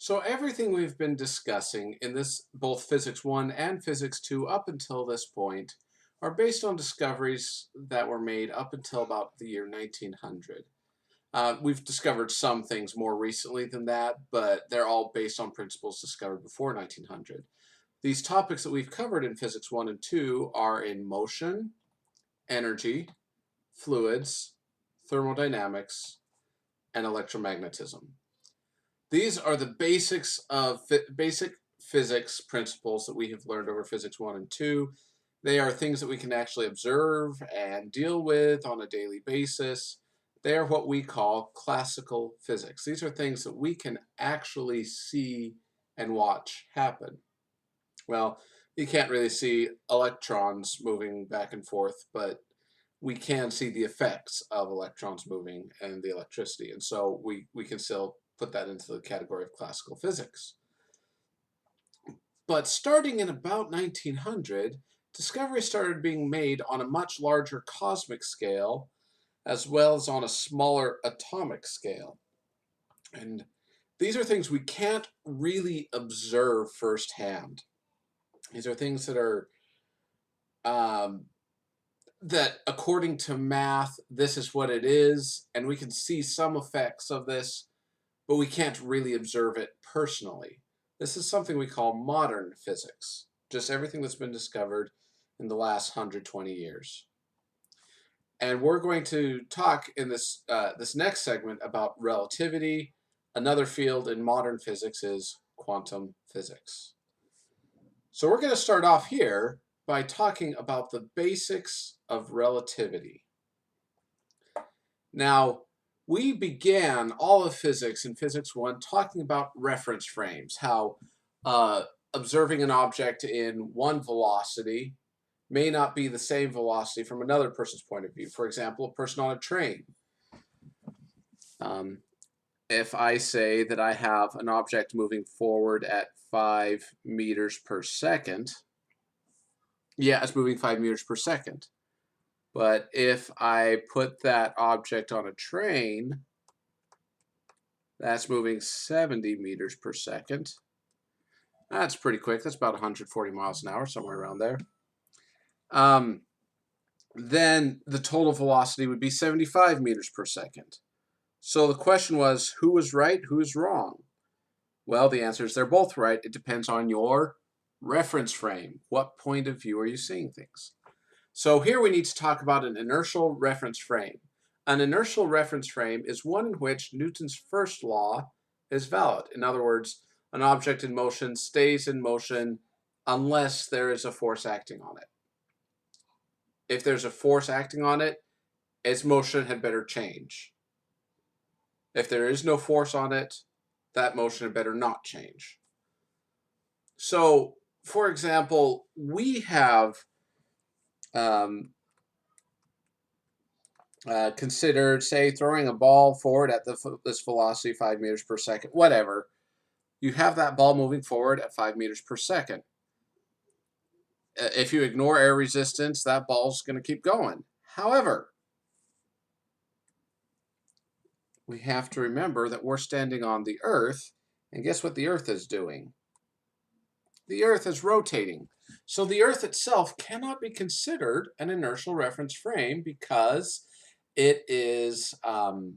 So everything we've been discussing in this, both Physics 1 and Physics 2 up until this point, are based on discoveries that were made up until about the year 1900. We've discovered some things more recently than that, but they're all based on principles discovered before 1900. These topics that we've covered in Physics 1 and 2 are in motion, energy, fluids, thermodynamics, and electromagnetism. These are the basic physics principles that we have learned over Physics 1 and 2. They are things that we can actually observe and deal with on a daily basis. They are what we call classical physics. These are things that we can actually see and watch happen. Well, you can't really see electrons moving back and forth, but we can see the effects of electrons moving and the electricity. And so we can still put that into the category of classical physics. But starting in about 1900, discoveries started being made on a much larger cosmic scale, as well as on a smaller atomic scale. And these are things we can't really observe firsthand. These are things that are um, that according to math, this is what it is, and we can see some effects of this, but we can't really observe it personally. This is something we call modern physics, just everything that's been discovered in the last 120 years. And we're going to talk in this next segment about relativity. Another field in modern physics is quantum physics. So we're going to start off here by talking about the basics of relativity. Now, we began all of physics in Physics 1 talking about reference frames, how observing an object in one velocity may not be the same velocity from another person's point of view. For example, a person on a train. If I say that I have an object moving forward at 5 meters per second, yeah, it's moving 5 meters per second. But if I put that object on a train, that's moving 70 meters per second. That's pretty quick. That's about 140 miles an hour, somewhere around there. Then the total velocity would be 75 meters per second. So the question was, who was right, who is wrong? Well, the answer is they're both right. It depends on your reference frame. What point of view are you seeing things? So here we need to talk about an inertial reference frame. An inertial reference frame is one in which Newton's first law is valid. In other words, an object in motion stays in motion unless there is a force acting on it. If there's a force acting on it, its motion had better change. If there is no force on it, that motion had better not change. So, for example, we have considered, say, throwing a ball forward at this velocity, 5 meters per second, whatever. You have that ball moving forward at 5 meters per second. If you ignore air resistance, that ball's going to keep going. However, we have to remember that we're standing on the Earth, and guess what the Earth is doing? The Earth is rotating. So the Earth itself cannot be considered an inertial reference frame because it itself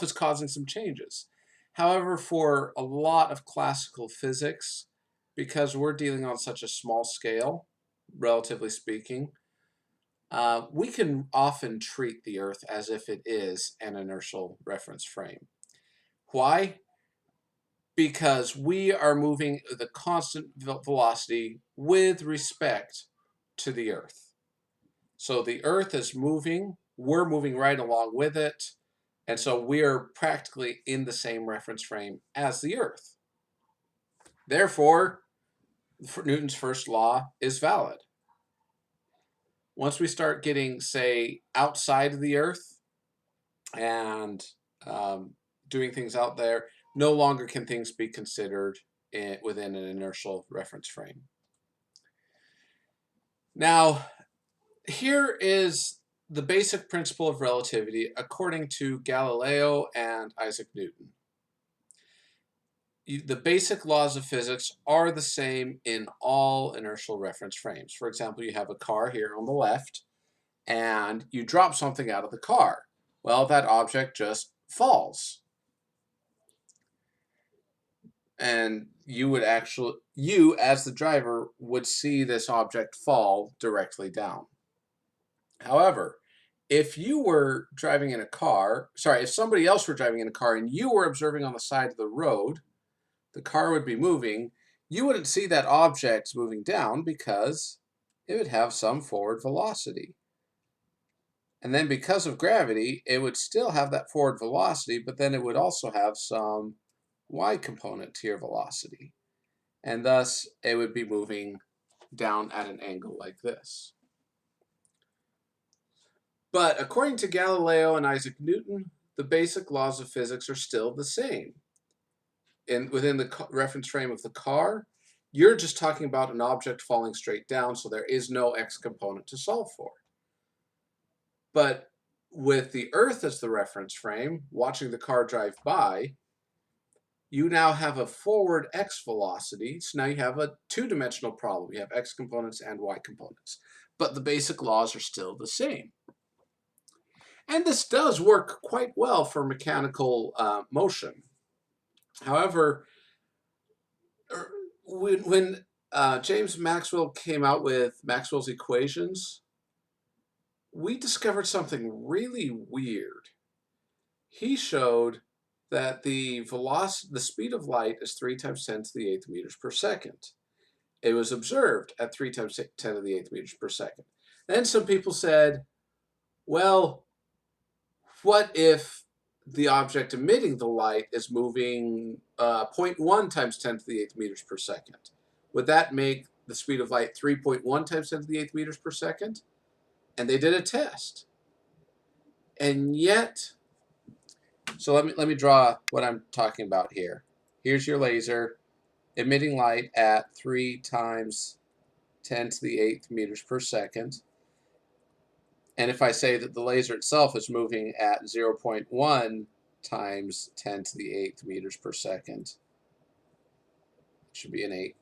is causing some changes. However, for a lot of classical physics, because we're dealing on such a small scale, relatively speaking, we can often treat the Earth as if it is an inertial reference frame. Why? Because we are moving the constant velocity with respect to the Earth. So the Earth is moving, we're moving right along with it, and so we're practically in the same reference frame as the Earth. Therefore, Newton's first law is valid. Once we start getting, say, outside of the Earth and doing things out there, no longer can things be considered within an inertial reference frame. Now, here is the basic principle of relativity according to Galileo and Isaac Newton. the basic laws of physics are the same in all inertial reference frames. For example, you have a car here on the left, and you drop something out of the car. Well, that object just falls. And you as the driver, would see this object fall directly down. However, if you were driving in a car, sorry, if somebody else were driving in a car and you were observing on the side of the road, the car would be moving. You wouldn't see that object moving down because it would have some forward velocity. And then because of gravity, it would still have that forward velocity, but then it would also have some y component to your velocity. And thus, it would be moving down at an angle like this. But according to Galileo and Isaac Newton, the basic laws of physics are still the same. Within the reference frame of the car, you're just talking about an object falling straight down, so there is no x component to solve for. But with the Earth as the reference frame, watching the car drive by, you now have a forward x velocity, so now you have a two-dimensional problem. You have x components and y components, but the basic laws are still the same. And this does work quite well for mechanical motion. However, when James Maxwell came out with Maxwell's equations, we discovered something really weird. He showed that the speed of light is 3 times 10 to the 8th meters per second. It was observed at 3 times 10 to the 8th meters per second. Then some people said, well, what if the object emitting the light is moving 0.1 times 10 to the 8th meters per second? Would that make the speed of light 3.1 times 10 to the 8th meters per second? And they did a test. And yet, so let me draw what I'm talking about here. Here's your laser emitting light at 3 times 10 to the 8th meters per second. And if I say that the laser itself is moving at 0.1 times 10 to the 8th meters per second, it should be an 8,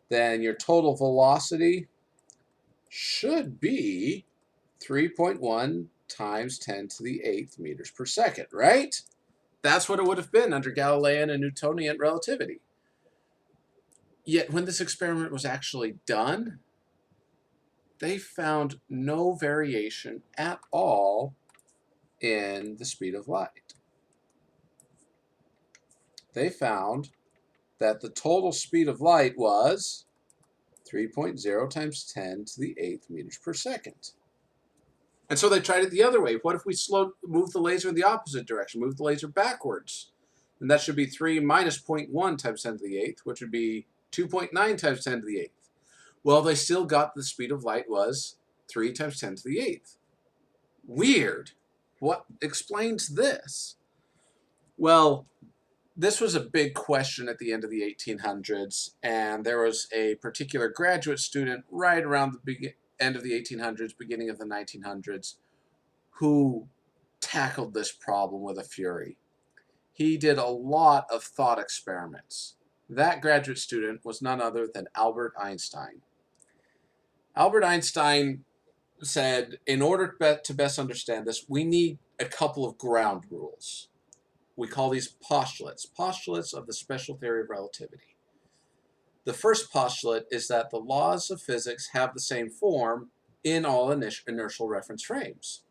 then your total velocity should be 3.1 times 10 to the 8th meters per second, right? That's what it would have been under Galilean and Newtonian relativity. Yet when this experiment was actually done, they found no variation at all in the speed of light. They found that the total speed of light was 3.0 times 10 to the 8th meters per second. And so they tried it the other way. What if we move the laser in the opposite direction, move the laser backwards? And that should be 3 minus 0.1 times 10 to the 8th, which would be 2.9 times 10 to the 8th. Well, they still got the speed of light was 3 times 10 to the 8th. Weird. What explains this? Well, this was a big question at the end of the 1800s, and there was a particular graduate student right around the end of the 1800s, beginning of the 1900s, who tackled this problem with a fury. He did a lot of thought experiments. That graduate student was none other than Albert Einstein. Albert Einstein said, in order to best understand this, we need a couple of ground rules. We call these postulates, postulates of the special theory of relativity. The first postulate is that the laws of physics have the same form in all inertial reference frames.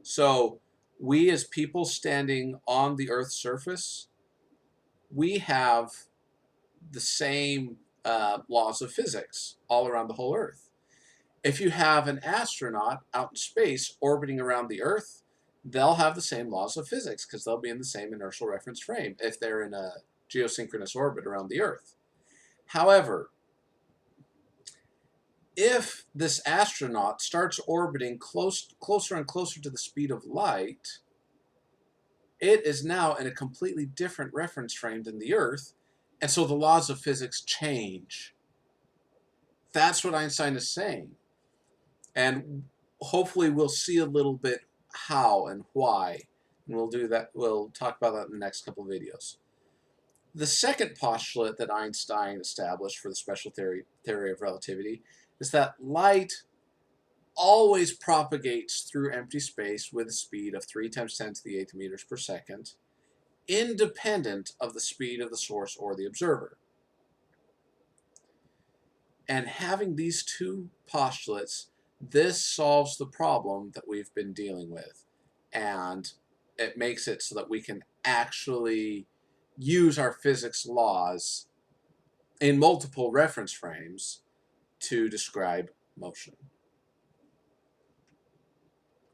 So we as people standing on the Earth's surface, we have the same laws of physics all around the whole Earth. If you have an astronaut out in space orbiting around the Earth, they'll have the same laws of physics because they'll be in the same inertial reference frame if they're in a geosynchronous orbit around the Earth. However, if this astronaut starts orbiting closer and closer to the speed of light, it is now in a completely different reference frame than the Earth, and so the laws of physics change. That's what Einstein is saying. And hopefully we'll see a little bit how and why. And we'll do that. We'll talk about that in the next couple of videos. The second postulate that Einstein established for the special theory of relativity is that light always propagates through empty space with a speed of 3 times 10 to the 8th meters per second, independent of the speed of the source or the observer. And having these two postulates, this solves the problem that we've been dealing with. And it makes it so that we can actually use our physics laws in multiple reference frames to describe motion.